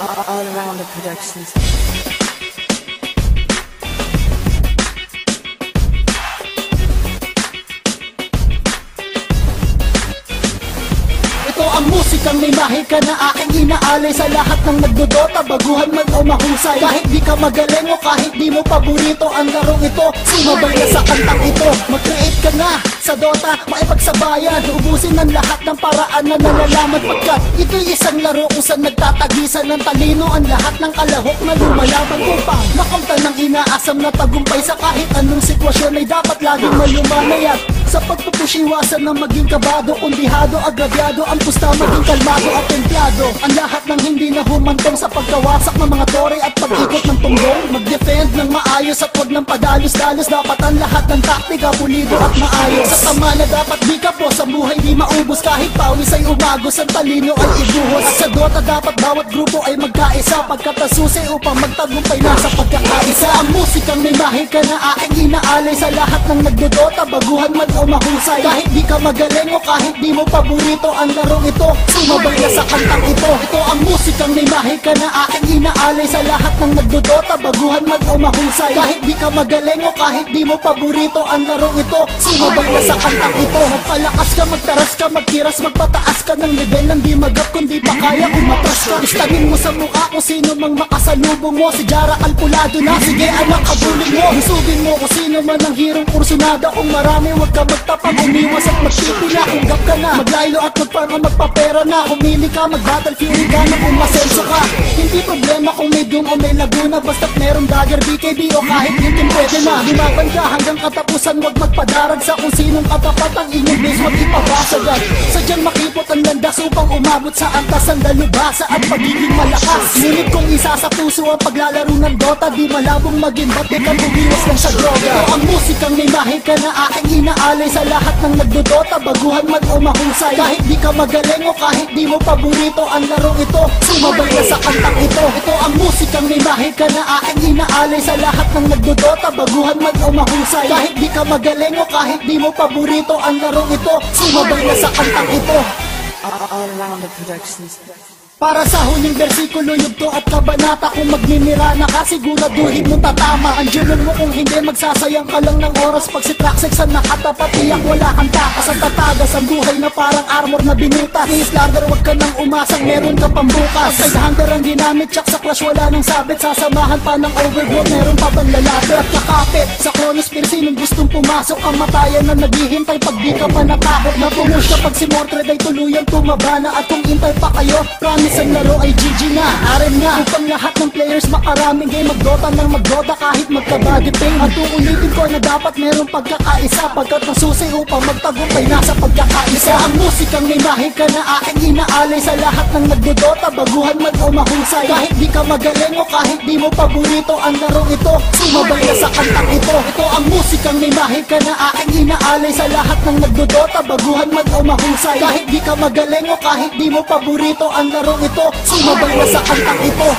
All around the productions. Ito ang musikang may mahika na aking inaalay sa lahat ng nagdodota, baguhan man o mahusay. Kahit di ka magaling o kahit di mo paborito ang larong ito, sumabay na sa kantang ito. Mag-create ka na sa Dota, maipagsabayan, ubusin ng lahat ng paraan na nalalaman. Pagkat ito'y isang laro kung saan nagtatagisan ng talino ang lahat ng kalahok na lumalaban upang makamtan ng inaasam na tagumpay sa kahit anong sitwasyon ay dapat laging malumanay. At sa pagpupushiwasan ng maging kabado, kundihado, agrabyado, ang pusta maging kalmado at templado. Ang lahat ng hindi na humantong sa pagkawasak ng mga tore at pag-ikot ng tunggong, mag-defend ng maayos at wag ng padalos-dalos. Dapat ang lahat ng taktika pulido at maayos. Sa tama na dapat di ka po sa buhay di maubos, kahit pawis ay umagos, ang talino ay ibuhos. At sa Dota dapat bawat grupo ay magkaisa, pagkatasusi upang magtagumpay na sa pagkakaisa. Ang musikang may mahika na aking inaalay sa lahat ng nagdodota, baguhan man o mahusay. Kahit di ka magaling o kahit di mo paborito ang larong ito, sumabay na sa kantang ito. Ito ang musikang may mahika na aking inaalay sa lahat ng nagdodota, baguhan man o mahusay. Kahit di ka magaling o kahit di mo paborito ang larong ito, sumabay na sa kantang ito. Magpalakas ka, magtaras ka, magkiras, magpataas ka ng level ng di magap kundi pa kaya umatras ka. Istangin mo sa mukha kung sino mang makasalubong mo. Si Jara kalpulado na, sige anak kabulin mo. Isubin mo kung sino man ang hirong kursunada. Kung marami wag ka magtapang, umiwas at magpipila. Kung gap ka na, maglaylo at magpanga, magpapera na. Kumili ka, mag-battlefield ka na kung masenso ka. Hindi problema kung may Doom o may Laguna, basta't merong Dagger, BKB o kahit Linkin pwede na. Lumaban ka hanggang katapusan, wag magpadarag sa kung sinong katapat ang inyong base, wag ipabasagad. Sadyang makipot ang landas upang umabot sa antas ang dalubhasa at pagiging malakas. Ngunit kung isa sa puso ang paglalaro ng Dota, di malabong maging batik ang bumiwas lang sa droga. Ito ang musikang may mahika na aking inaalay sa lahat ng nagdodota, baguhan man o mahusay. Kahit di ka magaling o kahit di mo paborito ang larong ito, sumabay na sa kantang ito. Ito ang musikang may mahika na aking inaalay sa lahat ng nagdodota, baguhan man o mahusay. Kahit di ka magaling o kahit di mo paborito ang larong ito, sumabay na sa kantang ito. All around the productions. Para sa huling bersikulo, yugto at kabanata, kung magninira na ka, siguraduhin mo tatama. Ang junon mo kung hindi, magsasayang ka lang ng oras. Pag si Traxxas ang nakatapat, iyak wala kang takas. Ang tatagas ang buhay na parang armor na binutas. Ni Slarder, wag ka nang umasang, meron ka pambukas. Side-hander ang ginamit, tsak sa clash wala nang sabit. Sasamahan pa ng overgrowth, meron pa bang lalapit at kakapit. Sa Chronosphere, sinong gustong pumasok, ang matayan na naghihintay pag di ka pa natakot. Na pumush kapag si Mordred ay tuluyang tumaba na. At kung intay pa kayo, promise ang laro ay GG na, RM na. Upang lahat ng players makaraming game, magdota ng magdota kahit magka-body pain. At uulitin ko na dapat merong pagkakaisa, pagkat nasusi upang magtagumpay na sa pagkakaisa. Ang musikang may mahika na aking inaalay sa lahat ng nagdodota, baguhan man o mahusay. Kahit di ka magaling o kahit di mo paborito ang larong ito, sumabay na sa kantang ito. Ito ang musikang may mahika na aking inaalay sa lahat ng nagdodota, baguhan man o mahusay. Kahit di ka magaling o kahit di mo paborito ang larong ito, sumabay na sa kantang ito.